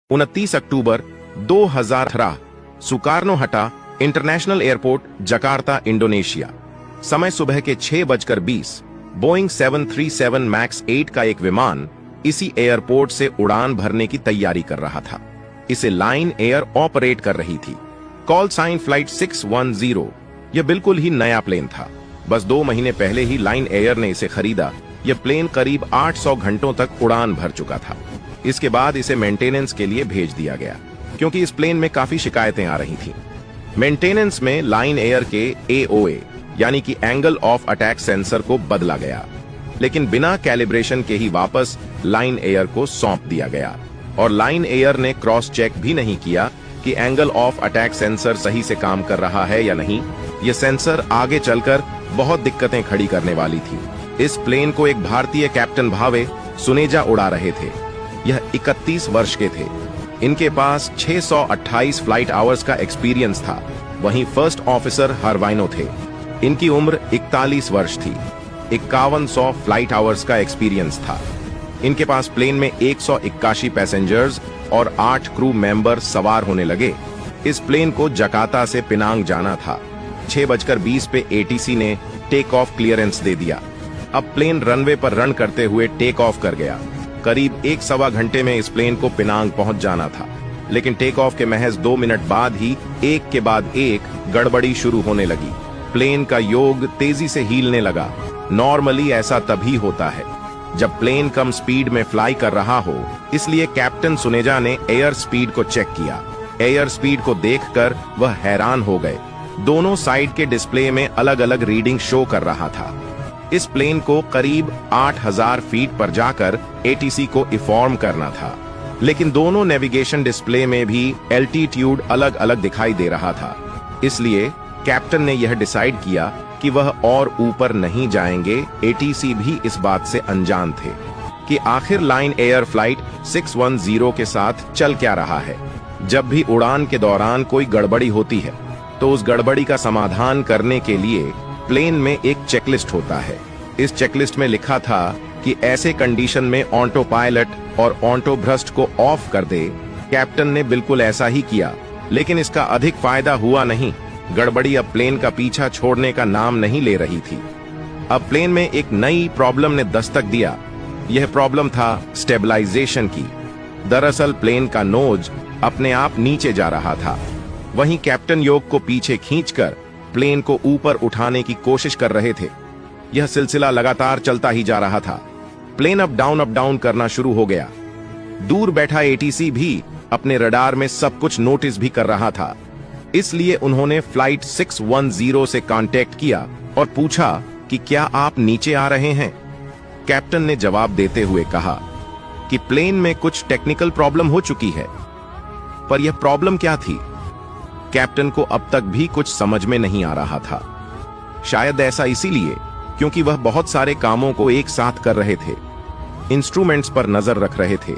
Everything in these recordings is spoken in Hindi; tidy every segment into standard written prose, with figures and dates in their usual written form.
29 अक्टूबर 2018 सुकार्नो हटा इंटरनेशनल एयरपोर्ट जकार्ता इंडोनेशिया। समय सुबह के 6:20। बोइंग 737 मैक्स 8 का एक विमान इसी एयरपोर्ट से उड़ान भरने की तैयारी कर रहा था। इसे लाइन एयर ऑपरेट कर रही थी। Call sign flight 610। यह बिल्कुल ही नया प्लेन था। बस 2 महीने पहले ही लाइन एयर ने इसे खरीदा। यह प्लेन करीब 800 घंटों तक उड़ान भर चुका था। इसके बाद इसे मेंटेनेंस के लिए भेज दिया गया क्योंकि इस प्लेन में काफी शिकायतें आ रही थीं। मेंटेनेंस में लाइन एयर के AOA यानी कि एंगल ऑफ अटैक सेंसर को बदला गया, लेकिन बिना कैलिब्रेशन के ही वापस लाइन एयर को सौंप दिया गया और लाइन एयर ने क्रॉस चेक भी नहीं किया कि एंगल ऑफ अटैक सेंसर सही से काम कर रहा है या नहीं। यह सेंसर आगे चलकर बहुत दिक्कतें खड़ी करने वाली थी। इस प्लेन को एक भारतीय कैप्टन भावे सुनेजा उड़ा रहे थे। यह 31 वर्ष के थे। इनके पास 628 फ्लाइट आवर्स का एक्सपीरियंस था। वहीं फर्स्ट ऑफिसर हरवाइनो थे। इनकी उम्र 41 वर्ष थी। 5100 फ्लाइट आवर्स का एक्सपीरियंस था। इनके पास प्लेन में 181 पैसेंजर्स और 8 क्रू मेंबर सवार होने लगे। इस प्लेन को जकार्ता से पिनांग जाना था। 6:20 पे ATC ने टेक ऑफ क्लियरेंस दे दिया। अब प्लेन रनवे पर रन करते हुए टेक ऑफ कर गया। करीब 1-1.25 घंटे में इस प्लेन को पिनांग पहुंच जाना था, लेकिन टेक ऑफ के महज 2 मिनट बाद ही एक के बाद एक गड़बड़ी शुरू होने लगी। प्लेन का योग तेजी से हीलने लगा। नॉर्मली ऐसा तभी होता है जब प्लेन कम स्पीड में फ्लाई कर रहा हो, इसलिए कैप्टन सुनेजा ने एयर स्पीड को चेक किया। एयर स्पीड को देखकर वह हैरान हो गए। दोनों साइड के डिस्प्ले में अलग अलग रीडिंग शो कर रहा था। इस प्लेन को करीब 8000 फीट पर जाकर ATC को इन्फॉर्म करना था, लेकिन दोनों नेविगेशन डिस्प्ले में भी एल्टीट्यूड अलग अलग दिखाई दे रहा था। इसलिए कैप्टन ने यह डिसाइड किया कि वह और ऊपर नहीं जाएंगे। ATC भी इस बात से अनजान थे कि आखिर लाइन एयर फ्लाइट 610 के साथ चल क्या रहा है। जब भी उड़ान के दौरान कोई गड़बड़ी होती है तो उस गड़बड़ी का समाधान करने के लिए प्लेन में एक चेकलिस्ट होता है। इस चेकलिस्ट में लिखा था कि ऐसे कंडीशन में ऑटो पायलट और ऑटो भ्रस्ट को ऑफ कर दे। कैप्टन ने बिल्कुल ऐसा ही किया, लेकिन इसका अधिक फायदा हुआ नहीं। गड़बड़ी अब प्लेन का पीछा छोड़ने का नाम नहीं ले रही थी। अब प्लेन में एक नई प्रॉब्लम ने दस्तक दिया। यह प्रॉब्लम था स्टेबलाइजेशन की। दरअसल प्लेन का नोज अपने आप नीचे जा रहा था। वहीं कैप्टन योग को पीछे खींचकर प्लेन को ऊपर उठाने की कोशिश कर रहे थे। यह सिलसिला लगातार चलता ही जा रहा था। प्लेन अप डाउन करना शुरू हो गया। दूर बैठा ATC भी अपने रडार में सब कुछ नोटिस भी कर रहा था। इसलिए उन्होंने फ्लाइट 610 से कांटेक्ट किया और पूछा कि क्या आप नीचे आ रहे हैं। कैप्टन ने जवाब देते हुए कहा कि प्लेन में कुछ टेक्निकल प्रॉब्लम हो चुकी है। पर यह प्रॉब्लम क्या थी? कैप्टन को अब तक भी कुछ समझ में नहीं आ रहा था। शायद ऐसा इसीलिए क्योंकि वह बहुत सारे कामों को एक साथ कर रहे थे। इंस्ट्रूमेंट्स पर नजर रख रहे थे,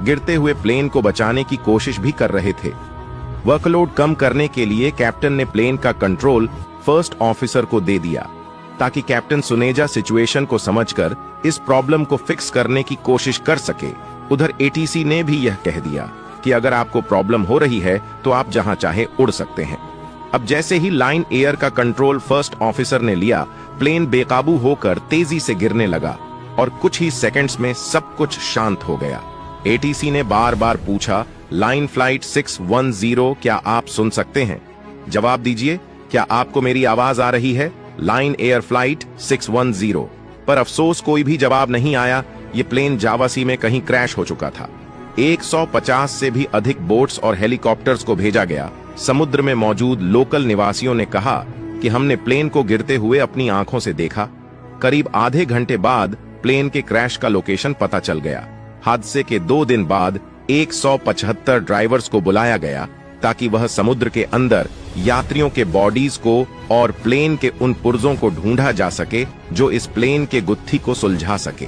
गिरते हुए प्लेन को बचाने की कोशिश भी कर रहे थे। वर्कलोड कम करने के लिए कैप्टन ने प्लेन का कंट्रोल फर्स्ट ऑफिसर को दे दिया ताकि कैप्टन सुनेजा सिचुएशन को समझकर इस प्रॉब्लम को फिक्स करने की कोशिश कर सके। उधर ATC ने भी यह कह दिया कि अगर आपको प्रॉब्लम हो रही है तो आप जहां चाहे उड़ सकते हैं। अब जैसे ही लाइन एयर का कंट्रोल फर्स्ट ऑफिसर ने लिया, प्लेन बेकाबू होकर तेजी से गिरने लगा और कुछ ही सेकंड्स में सब कुछ शांत हो गया। ATC ने बार बार पूछा, लाइन फ्लाइट 610 क्या आप सुन सकते हैं? जवाब दीजिए, क्या आपको मेरी आवाज आ रही है? Line air flight 610। पर अफसोस कोई भी जवाब नहीं आया। ये प्लेन जावा सी में कहीं क्रैश हो चुका था। 150 से भी अधिक बोट्स और हेलीकॉप्टर्स को भेजा गया। समुद्र में मौजूद लोकल निवासियों ने कहा कि हमने प्लेन को गिरते हुए अपनी आंखों से देखा। करीब आधे घंटे बाद प्लेन के क्रैश का लोकेशन पता चल गया। हादसे के 2 दिन बाद 175 ड्राइवर्स को बुलाया गया ताकि वह समुद्र के अंदर यात्रियों के बॉडीज को और प्लेन के उन पुर्जों को ढूंढा जा सके जो इस प्लेन के गुत्थी को सुलझा सके।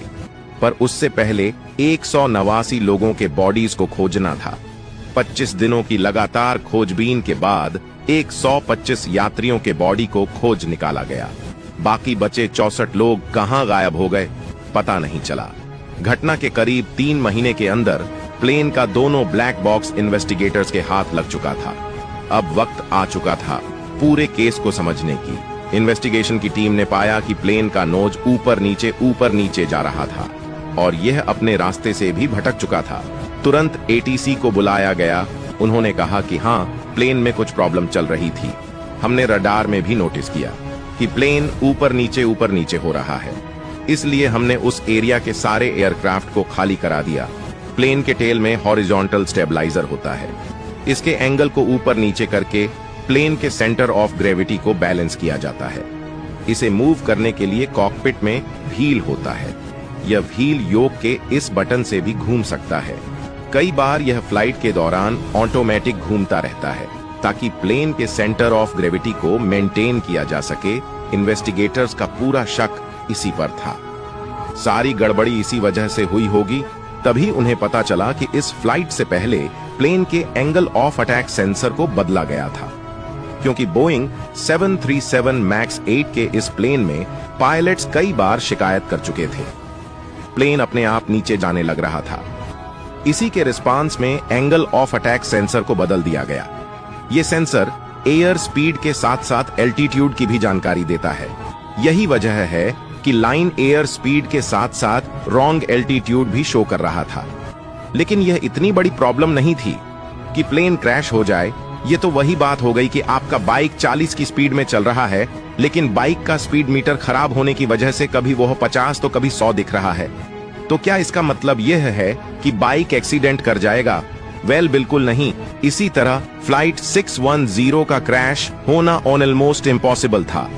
पर उससे पहले 189 लोगों के बॉडीज को खोजना था। 25 दिनों की लगातार खोजबीन के बाद 125 यात्रियों के बॉडी को खोज निकाला गया। बाकी बचे 64 लोग कहां गायब हो गए पता नहीं चला। घटना के करीब 3 महीने के अंदर प्लेन का दोनों ब्लैक बॉक्स इन्वेस्टिगेटर्स के हाथ लग चुका था। अब वक्त आ चुका था पूरे केस को समझने की। इन्वेस्टिगेशन की टीम ने पाया कि प्लेन का नोज ऊपर नीचे जा रहा था और यह अपने रास्ते से भी भटक चुका था। तुरंत एटीसी को बुलाया गया। उन्होंने कहा कि हाँ, प्लेन में कुछ प्रॉब्लम चल रही थी। हमने रडार में भी नोटिस किया कि प्लेन ऊपर नीचे हो रहा है, इसलिए हमने उस एरिया के सारे एयरक्राफ्ट को खाली करा दिया। प्लेन के टेल में हॉरिजॉन्टल स्टेबलाइजर होता है। इसके एंगल को ऊपर नीचे करके प्लेन के सेंटर ऑफ ग्रेविटी को बैलेंस किया जाता है। इसे मूव करने के लिए कॉकपिट में व्हील होता है। यह व्हील योक के इस बटन से भी घूम सकता है। कई बार यह फ्लाइट के दौरान ऑटोमेटिक घूमता रहता है ताकि प्लेन के सेंटर ऑफ ग्रेविटी को मेंटेन किया जा सके। इन्वेस्टिगेटर्स का पूरा शक इसी पर था। सारी गड़बड़ी इसी वजह से हुई होगी। तभी उन्हें पता चला कि इस फ्लाइट से पहले प्लेन के एंगल ऑफ अटैक सेंसर को बदला गया था, क्योंकि बोइंग 737 मैक्स 8 के इस प्लेन में पायलट्स कई बार शिकायत कर चुके थे। प्लेन अपने आप नीचे जाने लग रहा था। इसी के रिस्पांस में एंगल ऑफ अटैक सेंसर को बदल दिया गया। यह सेंसर एयर स्पीड के साथ साथ एल्टीट्यूड की भी जानकारी देता है। यही वजह है कि लाइन एयर स्पीड के साथ साथ रॉन्ग एल्टीट्यूड भी शो कर रहा था। लेकिन यह इतनी बड़ी प्रॉब्लम नहीं थी कि प्लेन क्रैश हो जाए। यह तो वही बात हो गई कि आपका बाइक 40 की स्पीड में चल रहा है, लेकिन बाइक का स्पीड मीटर खराब होने की वजह से कभी वह 50 तो कभी 100 दिख रहा है। तो क्या इसका मतलब यह है कि बाइक एक्सीडेंट कर जाएगा? वेल, बिल्कुल नहीं। इसी तरह फ्लाइट 610 का क्रैश होना ऑलमोस्ट इम्पॉसिबल था।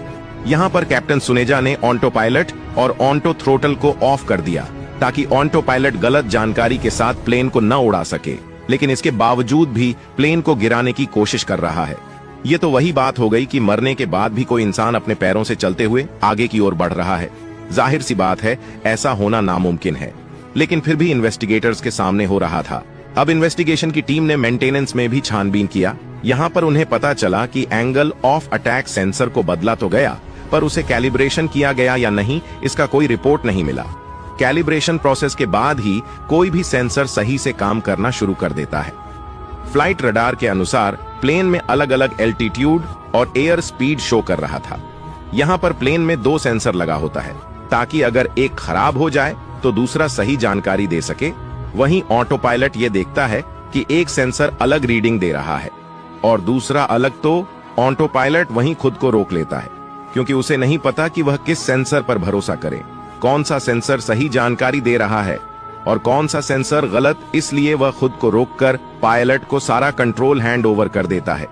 यहाँ पर कैप्टन सुनेजा ने ऑटो पायलट और ऑटो थ्रोटल को ऑफ कर दिया ताकि ऑटो पायलट गलत जानकारी के साथ प्लेन को न उड़ा सके, लेकिन इसके बावजूद भी प्लेन को गिराने की कोशिश कर रहा है। ये तो वही बात हो गई कि मरने के बाद भी कोई इंसान अपने पैरों से चलते हुए आगे की ओर बढ़ रहा है। जाहिर सी बात है, ऐसा होना नामुमकिन है, लेकिन फिर भी इन्वेस्टिगेटर्स के सामने हो रहा था। अब इन्वेस्टिगेशन की टीम ने मेंटेनेंस में भी छानबीन किया। यहाँ पर उन्हें पता चला कि एंगल ऑफ अटैक सेंसर को बदला तो गया, पर उसे कैलिब्रेशन किया गया या नहीं, इसका कोई रिपोर्ट नहीं मिला। कैलिब्रेशन प्रोसेस के बाद ही कोई भी सेंसर सही से काम करना शुरू कर देता है। फ्लाइट रडार के अनुसार प्लेन में अलग अलग एल्टीट्यूड और एयर स्पीड शो कर रहा था। यहाँ पर प्लेन में 2 सेंसर लगा होता है ताकि अगर एक खराब हो जाए तो दूसरा सही जानकारी दे सके। वहीं ऑटो पायलट ये देखता है कि एक सेंसर अलग रीडिंग दे रहा है और दूसरा अलग, तो ऑटो पायलट वहीं खुद को रोक लेता है, क्योंकि उसे नहीं पता कि वह किस सेंसर पर भरोसा करे, कौन सा सेंसर सही जानकारी दे रहा है और कौन सा सेंसर गलत। इसलिए वह खुद को रोककर पायलट को सारा कंट्रोल हैंड ओवर कर देता है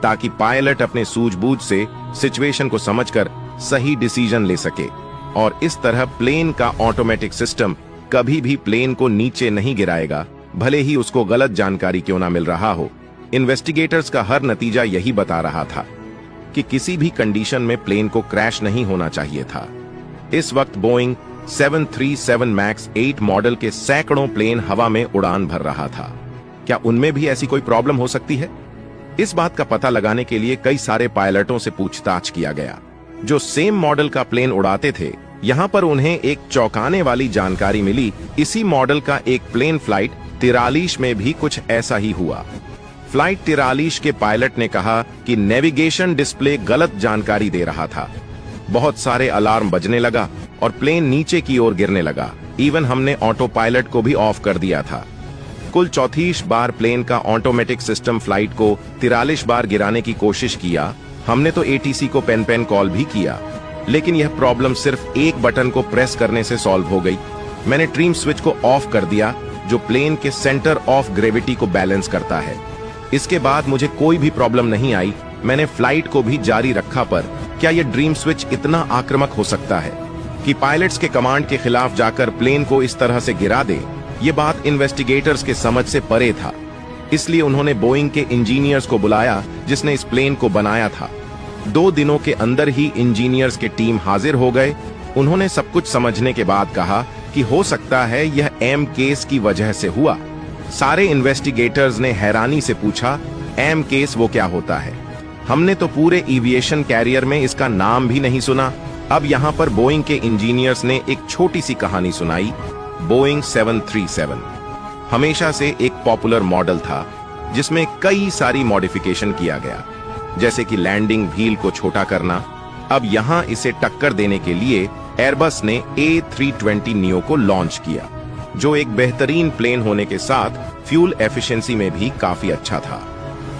ताकि पायलट अपने सूझबूझ से सिचुएशन को समझकर सही डिसीजन ले सके। और इस तरह प्लेन का ऑटोमेटिक सिस्टम कभी भी प्लेन को नीचे नहीं गिराएगा, भले ही उसको गलत जानकारी क्यों ना मिल रहा हो। इन्वेस्टिगेटर्स का हर नतीजा यही बता रहा था कि किसी भी कंडीशन में प्लेन को क्रैश नहीं होना चाहिए था। इस वक्त बोइंग 737 मैक्स 8 मॉडल के सैकड़ों प्लेन हवा में उड़ान भर रहा था। क्या उनमें भी ऐसी कोई प्रॉब्लम हो सकती है? इस बात का पता लगाने के लिए कई सारे पायलटों से पूछताछ किया गया जो सेम मॉडल का प्लेन उड़ाते थे। यहाँ पर उन्हें एक चौंकाने वाली जानकारी मिली। इसी मॉडल का एक प्लेन फ्लाइट 43 में भी कुछ ऐसा ही हुआ। फ्लाइट 43 के पायलट ने कहा कि नेविगेशन डिस्प्ले गलत जानकारी दे रहा था। बहुत सारे अलार्म बजने लगा और प्लेन नीचे की ओर गिरने लगा। इवन हमने ऑटो पायलट को भी ऑफ कर दिया था। कुल 34 बार प्लेन का ऑटोमेटिक सिस्टम फ्लाइट को 43 बार गिराने की कोशिश किया। हमने तो एटीसी को पेन कॉल भी किया, लेकिन यह प्रॉब्लम सिर्फ एक बटन को प्रेस करने से सॉल्व हो गई। मैंने ट्रिम स्विच को ऑफ कर दिया जो प्लेन के सेंटर ऑफ ग्रेविटी को बैलेंस करता है। इसके बाद मुझे कोई भी प्रॉब्लम नहीं आई। मैंने फ्लाइट को भी जारी रखा। पर क्या यह ड्रीम स्विच इतना आक्रामक हो सकता है कि पायलट्स के कमांड के खिलाफ जाकर प्लेन को इस तरह से गिरा दे? ये बात इन्वेस्टिगेटर्स के समझ से परे था। इसलिए उन्होंने बोइंग के इंजीनियर्स को बुलाया जिसने इस प्लेन को बनाया था। 2 दिनों के अंदर ही इंजीनियर्स के टीम हाजिर हो गए। उन्होंने सब कुछ समझने के बाद कहा कि हो सकता है यह एम केस की वजह से हुआ। सारे इन्वेस्टिगेटर्स ने हैरानी से पूछा, एम केस वो क्या होता है? हमने तो पूरे एविएशन कैरियर में इसका नाम भी नहीं सुना। अब यहाँ पर बोइंग के इंजीनियर्स ने एक छोटी सी कहानी सुनाई। बोइंग 737 हमेशा से एक पॉपुलर मॉडल था जिसमें कई सारी मॉडिफिकेशन किया गया, जैसे कि लैंडिंग व्हील को छोटा करना। अब यहां इसे टक्कर देने के लिए एयरबस ने A320 नियो को लॉन्च किया, जो एक बेहतरीन प्लेन होने के साथ फ्यूल एफिशिएंसी में भी काफी अच्छा था।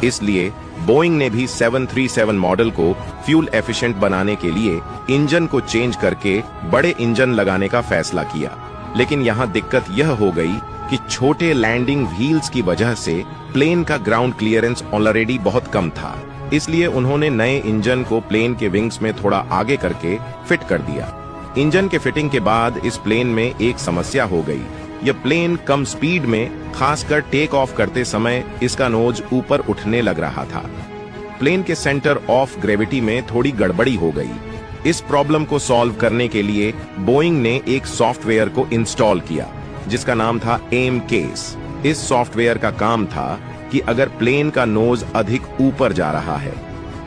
इसलिए बोइंग ने भी 737 मॉडल को फ्यूल एफिशिएंट बनाने के लिए इंजन को चेंज करके बड़े इंजन लगाने का फैसला किया। लेकिन यहां दिक्कत यह हो गई कि छोटे लैंडिंग व्हील्स की वजह से प्लेन का ग्राउंड क्लियरेंस ऑलरेडी बहुत कम था। इसलिए उन्होंने नए इंजन को प्लेन के विंग्स में थोड़ा आगे करके फिट कर दिया। इंजन के फिटिंग के बाद इस प्लेन में एक समस्या हो गई। यह प्लेन कम स्पीड में, खासकर टेक ऑफ करते समय इसका नोज ऊपर उठने लग रहा था। प्लेन के सेंटर ऑफ ग्रेविटी में थोड़ी गड़बड़ी हो गई। इस प्रॉब्लम को सॉल्व करने के लिए बोइंग ने एक सॉफ्टवेयर को इंस्टॉल किया जिसका नाम था एमकेस। इस सॉफ्टवेयर का काम था कि अगर प्लेन का नोज अधिक ऊपर जा रहा है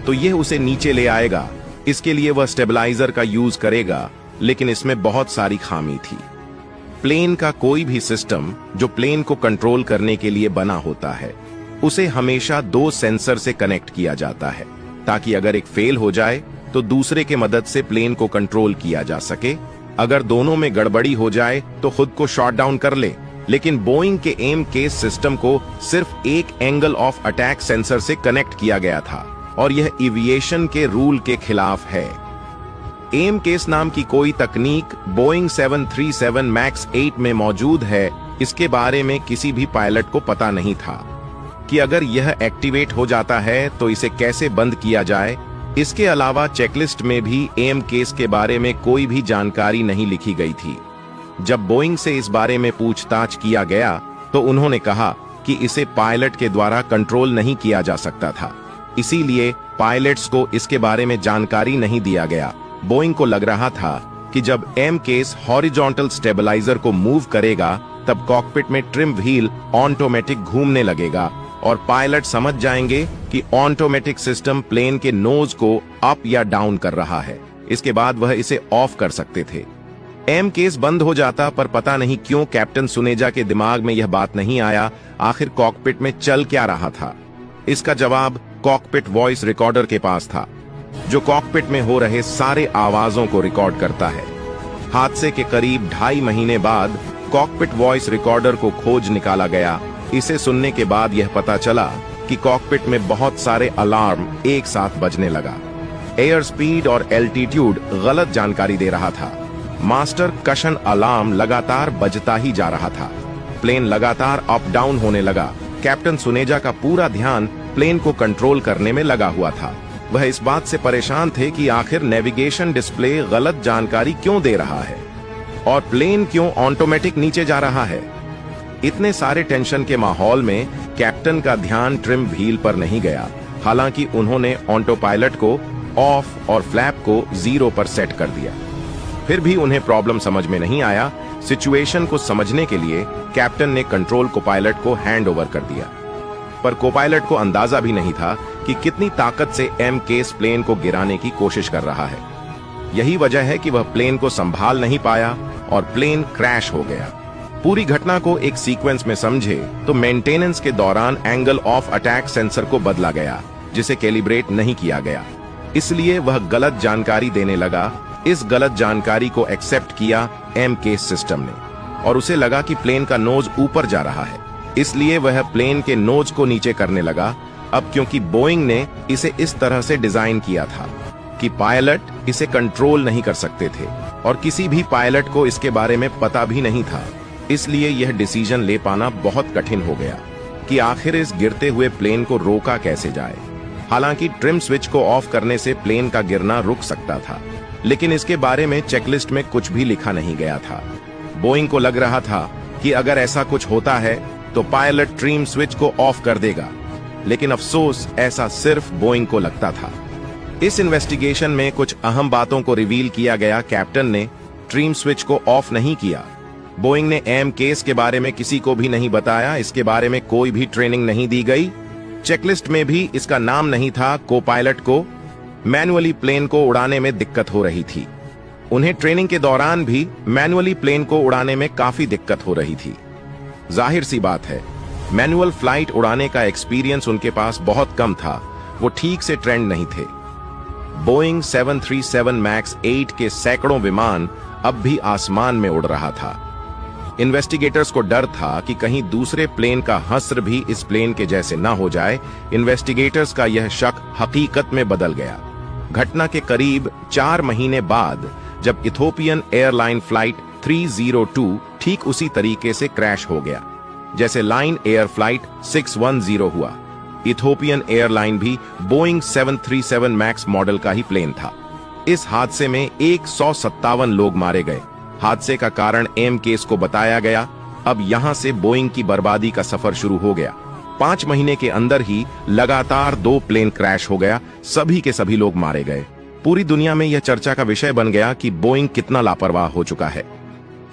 तो यह उसे नीचे ले आएगा। इसके लिए वह स्टेबलाइजर का यूज करेगा, लेकिन इसमें बहुत सारी खामी थी। प्लेन का कोई भी सिस्टम जो प्लेन को कंट्रोल करने के लिए बना होता है, उसे हमेशा दो सेंसर से कनेक्ट किया जाता है, ताकि अगर एक फेल हो जाए तो दूसरे के मदद से प्लेन को कंट्रोल किया जा सके। अगर दोनों में गड़बड़ी हो जाए तो खुद को शॉट डाउन कर ले। लेकिन बोइंग के एम केस सिस्टम को सिर्फ एक एंगल ऑफ अटैक सेंसर से कनेक्ट किया गया था, और यह एविएशन के रूल के खिलाफ है। एम केस नाम की कोई तकनीक बोइंग 737 मैक्स 8 में मौजूद है, इसके बारे में किसी भी पायलट को पता नहीं था कि अगर यह एक्टिवेट हो जाता है तो इसे कैसे बंद किया जाए। इसके अलावा चेकलिस्ट में भी एम केस के बारे में कोई भी जानकारी नहीं लिखी गई थी। जब बोइंग से इस बारे में पूछताछ किया गया तो उन्होंने कहा कि इसे पायलट के द्वारा कंट्रोल नहीं किया जा सकता था, इसीलिए पायलट्स को इसके बारे में जानकारी नहीं दिया गया। बोइंग को लग रहा था कि जब एम केस हॉरिजॉन्टल स्टेबलाइजर को मूव करेगा तब कॉकपिट में ट्रिम व्हील ऑटोमेटिक घूमने लगेगा और पायलट समझ जाएंगे कि ऑटोमेटिक सिस्टम प्लेन के नोज को अप या डाउन कर रहा है। इसके बाद वह इसे ऑफ कर सकते थे। एम केस बंद हो जाता, पर पता नहीं क्यों कैप्टन सुनेजा के दिमाग में यह बात नहीं आया आखिर कॉकपिट में चल क्या रहा था। इसका जवाब कॉकपिट वॉइस रिकॉर्डर के पास था, जो कॉकपिट में हो रहे सारे आवाजों को रिकॉर्ड करता है। हादसे के करीब 2.5 महीने बाद कॉकपिट वॉइस रिकॉर्डर को खोज निकाला गया। इसे सुनने के बाद यह पता चला कि कॉकपिट में बहुत सारे अलार्म एक साथ बजने लगा। एयर स्पीड और एल्टीट्यूड गलत जानकारी दे रहा था। मास्टर कशन अलार्म लगातार बजता ही जा रहा था। प्लेन लगातार अप डाउन होने लगा। कैप्टन सुनेजा का पूरा ध्यान प्लेन को कंट्रोल करने में लगा हुआ था। वह इस बात से परेशान थे कि आखिर नेविगेशन डिस्प्ले गलत जानकारी क्यों दे रहा है और प्लेन क्यों ऑटोमेटिक नीचे जा रहा है। इतने सारे टेंशन के माहौल में कैप्टन का ध्यान ट्रिम व्हील पर नहीं गया। हालांकि उन्होंने ऑटो पायलट को ऑफ और फ्लैप को 0 पर सेट कर दिया। फिर भी उन्हें प्रॉब्लम समझ में नहीं आया। सिचुएशन को समझने के लिए कैप्टन ने कंट्रोल को पायलट को हैंड ओवर कर दिया, पर कोपायलट को अंदाजा भी नहीं था कि कितनी ताकत से एम केस प्लेन को गिराने की कोशिश कर रहा है। यही वजह है कि वह प्लेन को संभाल नहीं पाया और प्लेन क्रैश हो गया। पूरी घटना को एक सीक्वेंस में समझे तो मेंटेनेंस के दौरान एंगल ऑफ अटैक सेंसर को बदला गया, जिसे कैलिब्रेट नहीं किया गया, इसलिए वह गलत जानकारी देने लगा। इस गलत जानकारी को एक्सेप्ट किया एम केस सिस्टम ने और उसे लगा कि प्लेन का नोज ऊपर जा रहा है, इसलिए वह प्लेन के नोज को नीचे करने लगा। अब क्योंकि बोइंग ने इसे इस तरह से डिजाइन किया था कि पायलट इसे कंट्रोल नहीं कर सकते थे और किसी भी पायलट को इसके बारे में पता भी नहीं था, इसलिए यह डिसीजन ले पाना बहुत कठिन हो गया कि आखिर इस गिरते हुए प्लेन को रोका कैसे जाए। हालांकि ट्रिम स्विच को ऑफ करने से प्लेन का गिरना रुक सकता था, लेकिन इसके बारे में चेकलिस्ट में कुछ भी लिखा नहीं गया था। बोइंग को लग रहा था कि अगर ऐसा कुछ होता है तो पायलट ट्रिम स्विच को ऑफ कर देगा, लेकिन अफसोस ऐसा सिर्फ बोइंग को लगता था। इस इन्वेस्टिगेशन में कुछ अहम बातों को रिवील किया गया। कैप्टन ने ट्रिम स्विच को ऑफ नहीं किया। बोइंग ने एम केस के बारे में किसी को भी नहीं बताया। इसके बारे में कोई भी ट्रेनिंग नहीं दी गई। चेकलिस्ट में भी इसका नाम नहीं था। को पायलट को मैनुअली प्लेन को उड़ाने में दिक्कत हो रही थी। उन्हें ट्रेनिंग के दौरान भी मैनुअली प्लेन को उड़ाने में काफी दिक्कत हो रही थी। जाहिर सी बात है, मैनुअल फ्लाइट उड़ाने का एक्सपीरियंस उनके पास बहुत कम था, वो ठीक से ट्रेंड नहीं थे। बोइंग 737 मैक्स 8 के सैकड़ों विमान अब भी आसमान में उड़ रहा था। इन्वेस्टिगेटर्स को डर था कि कहीं दूसरे प्लेन का हस्र भी इस प्लेन के जैसे ना हो जाए। इन्वेस्टिगेटर्स का यह शक हकीकत में बदल गया। घटना के करीब 4 महीने बाद जब इथोपियन एयरलाइन फ्लाइट 302 ठीक उसी तरीके से क्रैश हो गया जैसे लाइन एयर फ्लाइट 610 हुआ। इथोपियन एयरलाइन भी बोइंग 737 मैक्स मॉडल का ही प्लेन था। इस हादसे में 157 लोग मारे गए। हादसे का कारण एम केस को बताया गया। अब यहां से बोइंग की बर्बादी का सफर शुरू हो गया। 5 महीने के अंदर ही लगातार 2 प्लेन क्रैश हो गया, सभी के सभी लोग मारे गए। पूरी दुनिया में यह चर्चा का विषय बन गया कि बोइंग कितना लापरवाह हो चुका है।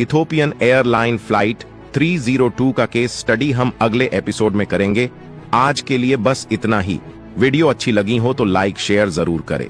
इथोपियन एयरलाइन फ्लाइट 302 का केस स्टडी हम अगले एपिसोड में करेंगे। आज के लिए बस इतना ही। वीडियो अच्छी लगी हो तो लाइक शेयर जरूर करें।